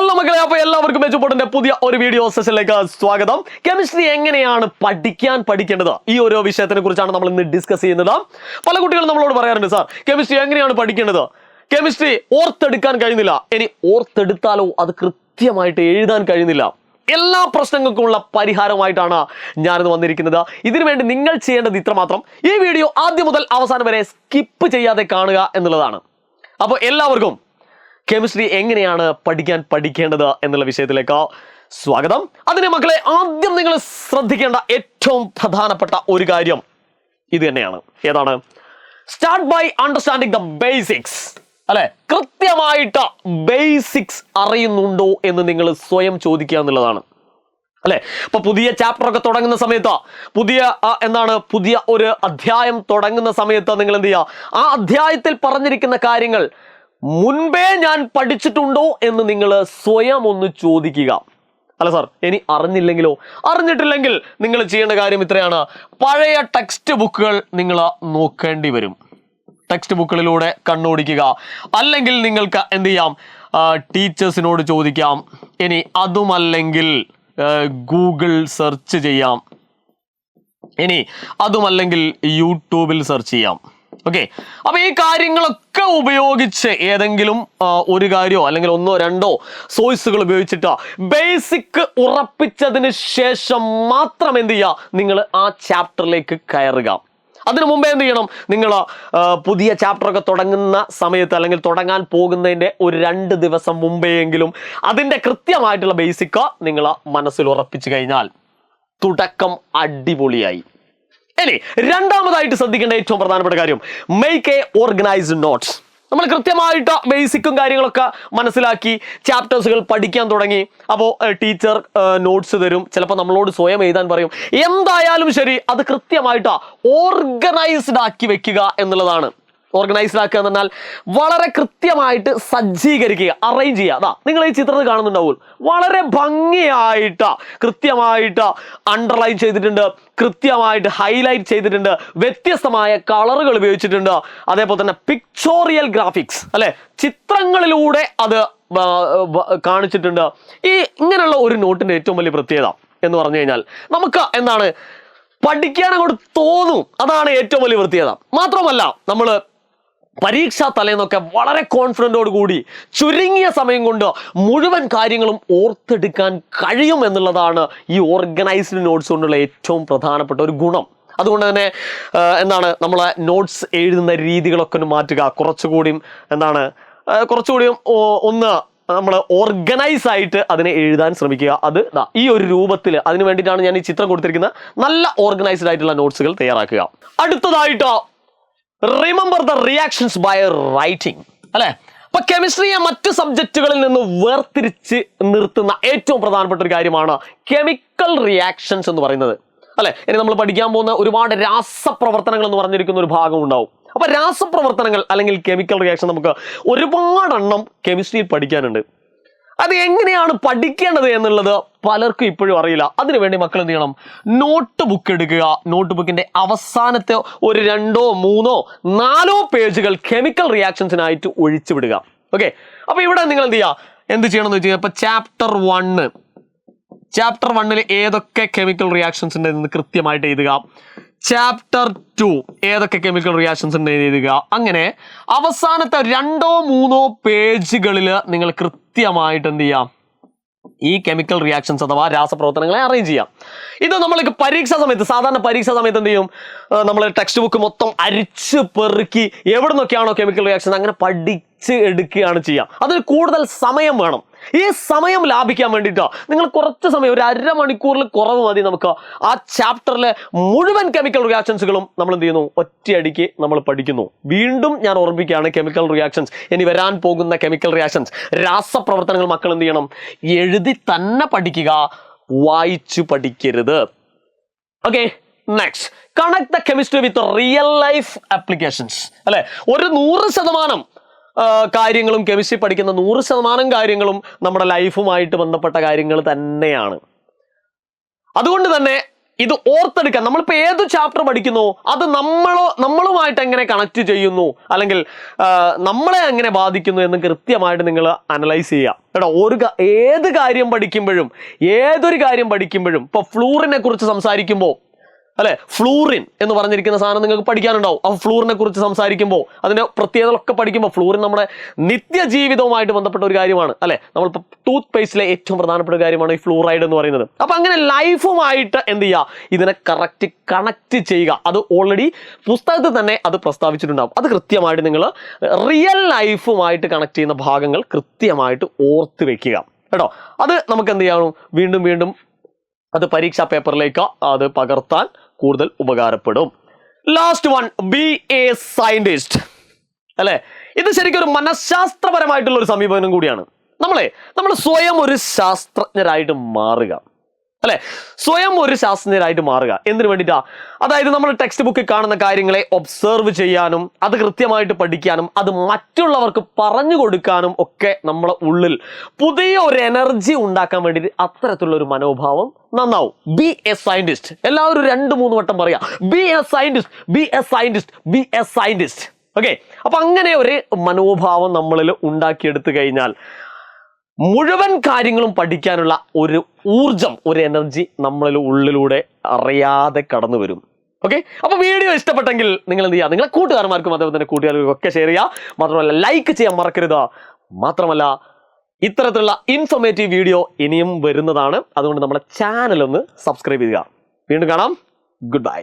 Hello മക്കളെ, അപ്പോൾ എല്ലാവർക്കും മെച്ചപ്പെട്ട പുതിയ ഒരു വീഡിയോ സെഷനിലേക്ക് സ്വാഗതം. കെമിസ്ട്രി എങ്ങനെയാണ് പഠിക്കേണ്ടത് ഈ ഓരോ വിഷയത്തിനെ കുറിച്ചാണ് നമ്മൾ ഇന്ന് ഡിസ്കസ് ചെയ്യുന്നത്. പല കുട്ടികളും നമ്മളോട് പറയാറുണ്ട്, സാർ കെമിസ്ട്രി എങ്ങനെയാണ് പഠിക്കേണ്ടത്, കെമിസ്ട്രി ഓർത്തെടുക്കാൻ കഴിയുന്നില്ല, ഇനി ഓർത്തെടുത്താലോ അത് കൃത്യമായിട്ട് എഴുതാൻ കഴിയുന്നില്ല. എല്ലാ പ്രശ്നങ്ങൾക്കുമുള്ള പരിഹാരമായിട്ടാണ് ഞാനിത് വന്നിരിക്കുന്നത്. ഇതിനുവേണ്ടി നിങ്ങൾ ചെയ്യേണ്ടത് ഇത്രമാത്രം: ഈ വീഡിയോ ആദ്യം മുതൽ അവസാനം വരെ സ്കിപ്പ് ചെയ്യാതെ കാണുക എന്നുള്ളതാണ്. അപ്പോൾ എല്ലാവർക്കും കെമിസ്ട്രി എങ്ങനെയാണ് പഠിക്കേണ്ടത് എന്നുള്ള വിഷയത്തിലേക്ക് സ്വാഗതം. അതിന് മക്കളെ, ആദ്യം നിങ്ങൾ ശ്രദ്ധിക്കേണ്ട ഏറ്റവും പ്രധാനപ്പെട്ട ഒരു കാര്യം ഇത് തന്നെയാണ്. ഏതാണ്? Start by understanding the basics. അല്ലെ, കൃത്യമായിട്ട് ബേസിക്സ് അറിയുന്നുണ്ടോ എന്ന് നിങ്ങൾ സ്വയം ചോദിക്കുക എന്നുള്ളതാണ്. അല്ലെ, ഇപ്പൊ പുതിയ ചാപ്റ്റർ ഒക്കെ തുടങ്ങുന്ന സമയത്ത്, പുതിയ ഒരു അധ്യായം തുടങ്ങുന്ന സമയത്ത് നിങ്ങൾ എന്ത് ചെയ്യുക? ആ അധ്യായത്തിൽ പറഞ്ഞിരിക്കുന്ന കാര്യങ്ങൾ മുൻപേ ഞാൻ പഠിച്ചിട്ടുണ്ടോ എന്ന് നിങ്ങൾ സ്വയം ഒന്ന് ചോദിക്കുക. അല്ല സാർ, ഇനി അറിഞ്ഞില്ലെങ്കിലോ? അറിഞ്ഞിട്ടില്ലെങ്കിൽ നിങ്ങൾ ചെയ്യേണ്ട കാര്യം ഇത്രയാണ്: പഴയ ടെക്സ്റ്റ് ബുക്കുകൾ നിങ്ങൾ നോക്കേണ്ടി വരും. ടെക്സ്റ്റ് ബുക്കുകളിലൂടെ കണ്ണോടിക്കുക. അല്ലെങ്കിൽ നിങ്ങൾക്ക് എന്ത് ചെയ്യാം? ടീച്ചേഴ്സിനോട് ചോദിക്കാം. ഇനി അതുമല്ലെങ്കിൽ ഗൂഗിൾ സെർച്ച് ചെയ്യാം. ഇനി അതുമല്ലെങ്കിൽ യൂട്യൂബിൽ സെർച്ച് ചെയ്യാം. ഓക്കെ, അപ്പൊ ഈ കാര്യങ്ങളൊക്കെ ഉപയോഗിച്ച് ഏതെങ്കിലും ഒരു കാര്യമോ അല്ലെങ്കിൽ ഒന്നോ രണ്ടോ സോഴ്സുകൾ ഉപയോഗിച്ചിട്ട് ബേസിക് ഉറപ്പിച്ചതിന് ശേഷം മാത്രം എന്ത് ചെയ്യുക? നിങ്ങൾ ആ ചാപ്റ്ററിലേക്ക് കയറുക. അതിനു മുമ്പേ എന്ത് ചെയ്യണം? നിങ്ങൾ പുതിയ ചാപ്റ്റർ ഒക്കെ തുടങ്ങുന്ന സമയത്ത് അല്ലെങ്കിൽ തുടങ്ങാൻ പോകുന്നതിൻ്റെ ഒരു 2 ദിവസം മുമ്പെയെങ്കിലും അതിൻ്റെ കൃത്യമായിട്ടുള്ള ബേസിക് നിങ്ങൾ മനസ്സിൽ ഉറപ്പിച്ചു കഴിഞ്ഞാൽ തുടക്കം അടിപൊളിയായി. ഇനി രണ്ടാമതായിട്ട് ശ്രദ്ധിക്കേണ്ട ഏറ്റവും പ്രധാനപ്പെട്ട കാര്യം: മേക്ക് എ ഓർഗനൈസ്ഡ് നോട്ട്സ്. നമ്മൾ കൃത്യമായിട്ട് ബേസിക്കും കാര്യങ്ങളൊക്കെ മനസ്സിലാക്കി ചാപ്റ്റേഴ്സുകൾ പഠിക്കാൻ തുടങ്ങി. അപ്പോൾ ടീച്ചർ നോട്ട്സ് തരും, ചിലപ്പോൾ നമ്മളോട് സ്വയം എഴുതാൻ പറയും. എന്തായാലും ശരി, അത് കൃത്യമായിട്ട് ഓർഗനൈസ്ഡ് ആക്കി വെക്കുക എന്നുള്ളതാണ്. ഓർഗനൈസ്ഡ് ആക്കുക എന്ന് പറഞ്ഞാൽ വളരെ കൃത്യമായിട്ട് സജ്ജീകരിക്കുക, അറേഞ്ച് ചെയ്യുക. അതാ നിങ്ങൾ ഈ ചിത്രത്തിൽ കാണുന്നുണ്ടാവും, വളരെ ഭംഗിയായിട്ട് കൃത്യമായിട്ട് അണ്ടർലൈൻ ചെയ്തിട്ടുണ്ട്, കൃത്യമായിട്ട് ഹൈലൈറ്റ് ചെയ്തിട്ടുണ്ട്, വ്യത്യസ്തമായ കളറുകൾ ഉപയോഗിച്ചിട്ടുണ്ട്. അതേപോലെ തന്നെ പിക്ചോറിയൽ ഗ്രാഫിക്സ്, അല്ലെ, ചിത്രങ്ങളിലൂടെ അത് കാണിച്ചിട്ടുണ്ട്. ഇങ്ങനെയുള്ള ഒരു നോട്ടിന്റെ ഏറ്റവും വലിയ പ്രത്യേകത എന്ന് പറഞ്ഞു കഴിഞ്ഞാൽ നമുക്ക് എന്താണ്? പഠിക്കാൻ അങ്ങോട്ട് തോന്നും. അതാണ് ഏറ്റവും വലിയ പ്രത്യേകത. മാത്രമല്ല, നമ്മൾ പരീക്ഷാ തലേന്നൊക്കെ വളരെ കോൺഫിഡൻറ്റോട് കൂടി ചുരുങ്ങിയ സമയം കൊണ്ട് മുഴുവൻ കാര്യങ്ങളും ഓർത്തെടുക്കാൻ കഴിയും എന്നുള്ളതാണ് ഈ ഓർഗനൈസ്ഡ് നോട്ട്സ് കൊണ്ടുള്ള ഏറ്റവും പ്രധാനപ്പെട്ട ഒരു ഗുണം. അതുകൊണ്ട് തന്നെ നമ്മളെ നോട്ട്സ് എഴുതുന്ന രീതികളൊക്കെ ഒന്ന് മാറ്റുക. കുറച്ചുകൂടിയും ഒന്ന് നമ്മൾ ഓർഗനൈസ് ആയിട്ട് അതിനെ എഴുതാൻ ശ്രമിക്കുക. അത് ഈ ഒരു രൂപത്തിൽ, അതിന് വേണ്ടിയിട്ടാണ് ഞാൻ ഈ ചിത്രം കൊടുത്തിരിക്കുന്നത്. നല്ല ഓർഗനൈസ്ഡ് ആയിട്ടുള്ള നോട്ട്സുകൾ തയ്യാറാക്കുക. അടുത്തതായിട്ട് remember the reactions by writing. അല്ലെ, അപ്പൊ കെമിസ്ട്രിയെ മറ്റ് സബ്ജക്റ്റുകളിൽ നിന്ന് വേർതിരിച്ച് നിർത്തുന്ന ഏറ്റവും പ്രധാനപ്പെട്ട ഒരു കാര്യമാണ് കെമിക്കൽ റിയാക്ഷൻസ് എന്ന് പറയുന്നത്. അല്ലെ, ഇനി നമ്മൾ പഠിക്കാൻ പോകുന്ന ഒരുപാട് രാസപ്രവർത്തനങ്ങൾ എന്ന് പറഞ്ഞിരിക്കുന്ന ഒരു ഭാഗം ഉണ്ടാവും. അപ്പൊ രാസപ്രവർത്തനങ്ങൾ അല്ലെങ്കിൽ കെമിക്കൽ റിയാക്ഷൻ നമുക്ക് ഒരുപാടെണ്ണം കെമിസ്ട്രിയിൽ പഠിക്കാനുണ്ട്. അത് എങ്ങനെയാണ് പഠിക്കേണ്ടത് എന്നുള്ളത് പലർക്കും ഇപ്പോഴും അറിയില്ല. അതിനുവേണ്ടി മക്കൾ എന്ത് ചെയ്യണം? നോട്ട് ബുക്ക് എടുക്കുക. നോട്ട് ബുക്കിന്റെ അവസാനത്തെ ഒരു 2, 3, 4 പേജുകൾ കെമിക്കൽ റിയാക്ഷൻസിനായിട്ട് ഒഴിച്ചു വിടുക. ഓക്കെ, അപ്പൊ ഇവിടെ നിങ്ങൾ എന്ത് ചെയ്യണം എന്ന് വെച്ച് കഴിഞ്ഞാൽ, ഇപ്പൊ ചാപ്റ്റർ 1 ഏതൊക്കെ കെമിക്കൽ റിയാക്ഷൻസ് ഉണ്ട് എന്ന് കൃത്യമായിട്ട് എഴുതുക. ചാപ്റ്റർ 2 ഏതൊക്കെ കെമിക്കൽ റിയാക്ഷൻസ് ഉണ്ട് എഴുതുക. അങ്ങനെ അവസാനത്തെ 2, 3 പേജുകളിൽ നിങ്ങൾ കൃത്യമായിട്ട് എന്ത് ചെയ്യാം? ഈ കെമിക്കൽ റിയാക്ഷൻസ് അഥവാ രാസപ്രവർത്തനങ്ങളെ അറേഞ്ച് ചെയ്യാം. ഇത് നമ്മൾക്ക് സാധാരണ പരീക്ഷാ സമയത്ത് എന്ത് ചെയ്യും? നമ്മൾ ടെക്സ്റ്റ് ബുക്ക് മൊത്തം അരിച്ച് പെറുക്കി എവിടെ നിന്നൊക്കെയാണോ കെമിക്കൽ റിയാക്ഷൻ അങ്ങനെ പഠിച്ച് എടുക്കുകയാണ് ചെയ്യുക. അതിന് കൂടുതൽ സമയം വേണം. ഈ സമയം ലാഭിക്കാൻ വേണ്ടിയിട്ട് നിങ്ങൾ കുറച്ച് സമയം, ഒരു 1/2 മണിക്കൂറിൽ കുറവ് മതി, നമുക്ക് ആ ചാപ്റ്ററിലെ മുഴുവൻ കെമിക്കൽ റിയാക്ഷൻസുകളും നമ്മൾ എന്ത് ചെയ്യുന്നു? ഒറ്റയടിക്ക് നമ്മൾ പഠിക്കുന്നു. വീണ്ടും ഞാൻ ഓർമ്മിക്കുകയാണ്, കെമിക്കൽ റിയാക്ഷൻസ്, ഇനി വരാൻ പോകുന്ന കെമിക്കൽ റിയാക്ഷൻസ്, രാസപ്രവർത്തനങ്ങൾ മക്കൾ എന്ത് ചെയ്യണം? എഴുതി തന്നെ പഠിക്കുക, വായിച്ചു പഠിക്കരുത്. Okay, next, connect the chemistry with real life applications. അല്ലെ, ഒരു 100% കാര്യങ്ങളും കെമിസ്ട്രി പഠിക്കുന്ന 100% കാര്യങ്ങളും നമ്മുടെ ലൈഫുമായിട്ട് ബന്ധപ്പെട്ട കാര്യങ്ങൾ തന്നെയാണ്. അതുകൊണ്ട് തന്നെ ഇത് ഓർത്തെടുക്കാൻ നമ്മളിപ്പോൾ ഏത് ചാപ്റ്റർ പഠിക്കുന്നു അത് നമ്മളുമായിട്ട് എങ്ങനെ കണക്ട് ചെയ്യുന്നു അല്ലെങ്കിൽ നമ്മളെ എങ്ങനെ ബാധിക്കുന്നു എന്ന് കൃത്യമായിട്ട് നിങ്ങൾ അനലൈസ് ചെയ്യുക. കേട്ടോ. ഏത് കാര്യം പഠിക്കുമ്പോഴും ഇപ്പൊ ഫ്ലൂറിനെ കുറിച്ച് സംസാരിക്കുമ്പോൾ അല്ലെ, ഫ്ലൂറിൻ എന്ന് പറഞ്ഞിരിക്കുന്ന സാധനം നിങ്ങൾക്ക് പഠിക്കാനുണ്ടാവും. അപ്പോൾ ഫ്ലൂറിനെ കുറിച്ച് സംസാരിക്കുമ്പോൾ അതിന്റെ പ്രത്യേകതകളൊക്കെ പഠിക്കുമ്പോൾ ഫ്ലൂറിൻ നമ്മുടെ നിത്യജീവിതവുമായിട്ട് ബന്ധപ്പെട്ട ഒരു കാര്യമാണ് അല്ലെ. നമ്മളിപ്പോൾ ടൂത്ത് പേസ്റ്റിലെ ഏറ്റവും പ്രധാനപ്പെട്ട കാര്യമാണ് ഈ ഫ്ലൂറൈഡ് എന്ന് പറയുന്നത്. അപ്പൊ അങ്ങനെ ലൈഫുമായിട്ട് എന്ത് ചെയ്യുക, ഇതിനെ കണക്ട് ചെയ്യുക. അത് ഓൾറെഡി പുസ്തകത്തിൽ തന്നെ അത് പ്രസ്താവിച്ചിട്ടുണ്ടാവും. അത് കൃത്യമായിട്ട് നിങ്ങൾ റിയൽ ലൈഫുമായിട്ട് കണക്ട് ചെയ്യുന്ന ഭാഗങ്ങൾ കൃത്യമായിട്ട് ഓർത്ത് വെക്കുക കേട്ടോ. അത് നമുക്ക് എന്ത് ചെയ്യണം, വീണ്ടും അത് പരീക്ഷാ പേപ്പറിലേക്ക് അത് പകർത്താൻ കൂടുതൽ ഉപകാരപ്പെടും. Last one, B A scientist അല്ലെ. ഇത് ശരിക്കും ഒരു മനഃശാസ്ത്രപരമായിട്ടുള്ള ഒരു സമീപനം കൂടിയാണ്. നമ്മൾ സ്വയം ഒരു ശാസ്ത്രജ്ഞരായിട്ട് മാറുക അല്ലെ, സ്വയം ഒരു ശാസ്ത്രജ്ഞരായിട്ട് മാറുക. എന്തിനു വേണ്ടിയിട്ടാ? അതായത് നമ്മൾ ടെക്സ്റ്റ് ബുക്കിൽ കാണുന്ന കാര്യങ്ങളെ ഒബ്സർവ് ചെയ്യാനും അത് കൃത്യമായിട്ട് പഠിക്കാനും അത് മറ്റുള്ളവർക്ക് പറഞ്ഞു കൊടുക്കാനും ഒക്കെ നമ്മളെ ഉള്ളിൽ പുതിയ ഒരു എനർജി ഉണ്ടാക്കാൻ വേണ്ടിയിട്ട് അത്തരത്തിലുള്ള ഒരു മനോഭാവം നന്നാവും. B A scientist. എല്ലാവരും 2-3 വട്ടം പറയാ, B A scientist, B A scientist, B A scientist. Okay. അപ്പൊ അങ്ങനെ ഒരു മനോഭാവം നമ്മളിൽ ഉണ്ടാക്കിയെടുത്തു കഴിഞ്ഞാൽ മുഴുവൻ കാര്യങ്ങളും പഠിക്കാനുള്ള ഒരു ഊർജം, ഒരു എനർജി നമ്മളിൽ ഉള്ളിലൂടെ അറിയാതെ കടന്നു വരും. ഓക്കെ. അപ്പൊ വീഡിയോ ഇഷ്ടപ്പെട്ടെങ്കിൽ നിങ്ങൾ എന്ത് ചെയ്യുക, നിങ്ങളെ കൂട്ടുകാരന്മാർക്കും അതേപോലെ തന്നെ കൂട്ടുകാർക്കും ഒക്കെ ഷെയർ ചെയ്യുക. മാത്രമല്ല ലൈക്ക് ചെയ്യാൻ മറക്കരുത്. മാത്രമല്ല ഇത്തരത്തിലുള്ള ഇൻഫോർമേറ്റീവ് വീഡിയോ ഇനിയും വരുന്നതാണ്. അതുകൊണ്ട് നമ്മുടെ ചാനൽ ഒന്ന് സബ്സ്ക്രൈബ് ചെയ്യുക. വീണ്ടും കാണാം. Good bye.